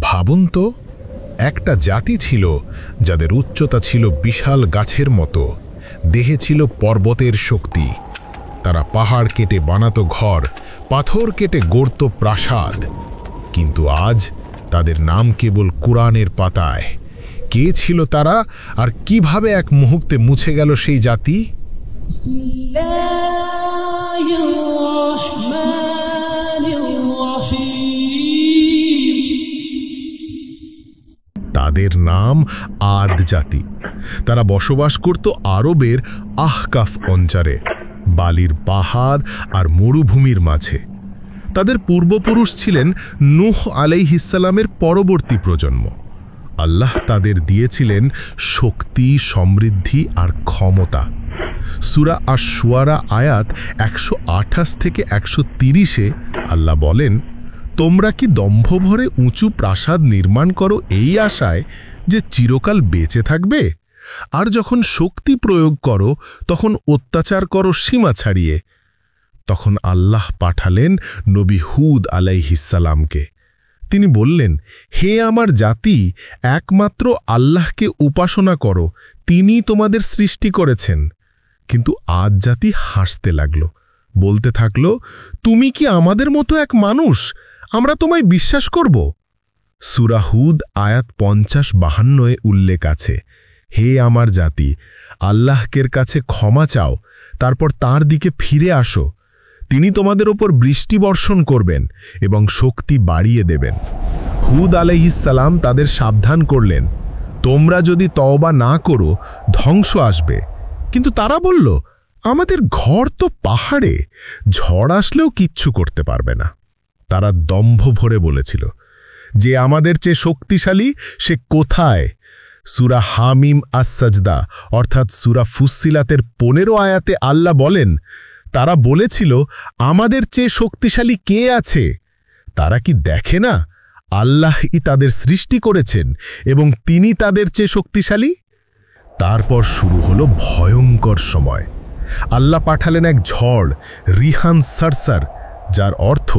ভাবুন তো, একটা জাতি ছিল যাদের উচ্চতা ছিল বিশাল গাছের মতো, দেহে ছিল পর্বতের শক্তি। তারা পাহাড় কেটে বানাতো ঘর, পাথর কেটে গড়ত প্রাসাদ। কিন্তু আজ তাদের নাম কেবল কুরআনের পাতায়। কে ছিল তারা, আর কিভাবে এক মুহূর্তে মুছে গেল সেই জাতি? তাদের নাম আদ জাতি। তারা বসবাস করত আরবের আহকাফ অঞ্চলে, বালির পাহাড় আর মরুভূমির মাঝে। তাদের পূর্বপুরুষ ছিলেন নূহ আলাইহিসসালামের পরবর্তী প্রজন্ম। আল্লাহ তাদের দিয়েছিলেন শক্তি, সমৃদ্ধি আর ক্ষমতা। সূরা আশ-শুআরা আয়াত 128 থেকে 130-এ আল্লাহ বলেন, তোমরা কি দম্ভভরে উঁচু প্রাসাদ নির্মাণ করো এই আশায় যে চিরকাল বেঁচে থাকবে? আর যখন শক্তি প্রয়োগ করো তখন অত্যাচার করো সীমা ছাড়িয়ে। তখন আল্লাহ পাঠালেন নবী হুদ আলাইহিসসালামকে। তিনি বললেন, হে আমার জাতি, একমাত্র আল্লাহকে উপাসনা করো, তিনি তোমাদের সৃষ্টি করেছেন। কিন্তু আদ জাতি হাসতে লাগল, বলতে থাকল, তুমি কি আমাদের মতো এক মানুষ? আমরা তোমায় বিশ্বাস করব? সূরা হুদ আয়াত 50-52-এ উল্লেখ আছে, হে আমার জাতি, আল্লাহর কাছে ক্ষমা চাও, তারপর তার দিকে ফিরে আসো। তিনি তোমাদের ওপর বৃষ্টি বর্ষণ করবেন এবং শক্তি বাড়িয়ে দেবেন। হুদ আলাইহিসসালাম তাদের সাবধান করলেন, তোমরা যদি তওবা না করো ধ্বংস আসবে। কিন্তু তারা বলল, আমাদের ঘর তো পাহাড়ে, ঝড় আসলেও কিচ্ছু করতে পারবে না। তারা দম্ভ ভরে বলেছিল, যে আমাদের চেয়ে শক্তিশালী সে কোথায়? সূরা হামিম আস-সাজদা অর্থাৎ সূরা ফুসসিলাতের 15 আয়াতে আল্লাহ বলেন, তারা বলেছিল, আমাদের চেয়ে শক্তিশালী কে আছে? তারা কি দেখে না আল্লাহই তাদের সৃষ্টি করেছেন এবং তিনি তাদের চেয়ে শক্তিশালী? তারপর শুরু হলো ভয়ঙ্কর সময়। আল্লাহ পাঠালেন এক ঝড়, রিহান সারসার, যার অর্থ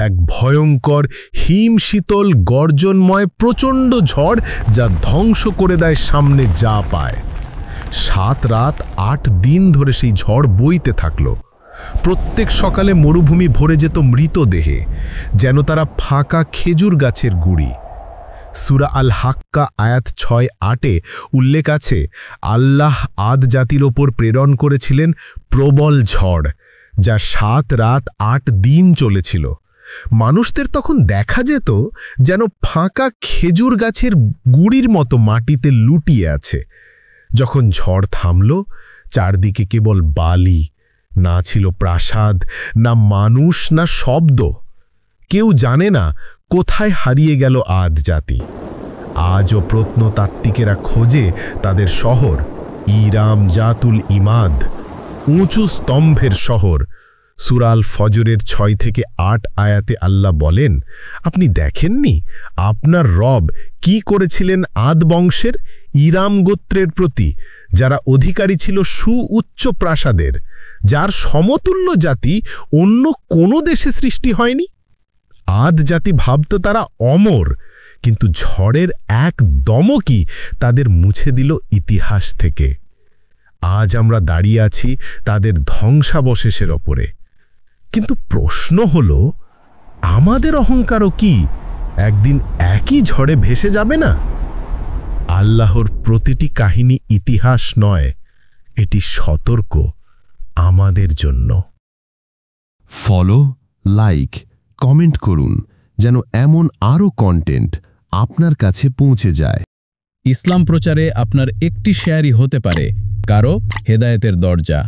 এক ভয়ঙ্কর হিমশীতল গর্জনময় প্রচণ্ড ঝড়, যা ধ্বংস করে দেয় সামনে যা পায়। 7 রাত 8 দিন ধরে সেই ঝড় বইতে থাকল। প্রত্যেক সকালে মরুভূমি ভরে যেত মৃতদেহে, যেন তারা ফাঁকা খেজুর গাছের গুঁড়ি। সূরা আল হাক্কা আয়াত 6-8-এ উল্লেখ আছে, আল্লাহ আদ জাতির ওপর প্রেরণ করেছিলেন প্রবল ঝড়, যা 7 রাত 8 দিন চলেছিল। মানুষদের তখন দেখা যেত যেন ফাঁকা খেজুর গাছের গুঁড়ির মতো মাটিতে লুটিয়ে আছে। যখন ঝড় থামল, চারদিকে কেবল বালি, না ছিল প্রাসাদ, না মানুষ, না শব্দ। কেউ জানে না কোথায় হারিয়ে গেল আদ জাতি। আজও প্রত্নতাত্ত্বিকেরা খোঁজে তাদের শহর, ইরাম জাতুল ইমাদ, উঁচু স্তম্ভের শহর। সূরা আল ফজরের 6-8 আয়াতে আল্লাহ বলেন, আপনি দেখেননি আপনার রব কি করেছিলেন আদ বংশের, ইরাম গোত্রের প্রতি, যারা অধিকারী ছিল সুউচ্চ প্রাসাদের, যার সমতুল্য জাতি অন্য কোনো দেশে সৃষ্টি হয়নি। আদ জাতি ভাবত তারা অমর, কিন্তু ঝড়ের এক দমকই তাদের মুছে দিল ইতিহাস থেকে। আজ আমরা দাঁড়িয়ে আছি তাদের ধ্বংসাবশেষের ওপরে। কিন্তু প্রশ্ন হল, আমাদের অহংকারও কি একদিন একই ঝড়ে ভেসে যাবে না? আল্লাহর প্রতিটি কাহিনী ইতিহাস নয়, এটি সতর্ক আমাদের জন্য। ফলো, লাইক, কমেন্ট করুন, যেন এমন আরও কন্টেন্ট আপনার কাছে পৌঁছে যায়। ইসলাম প্রচারে আপনার একটি শেয়ারই হতে পারে কারো হেদায়েতের দরজা।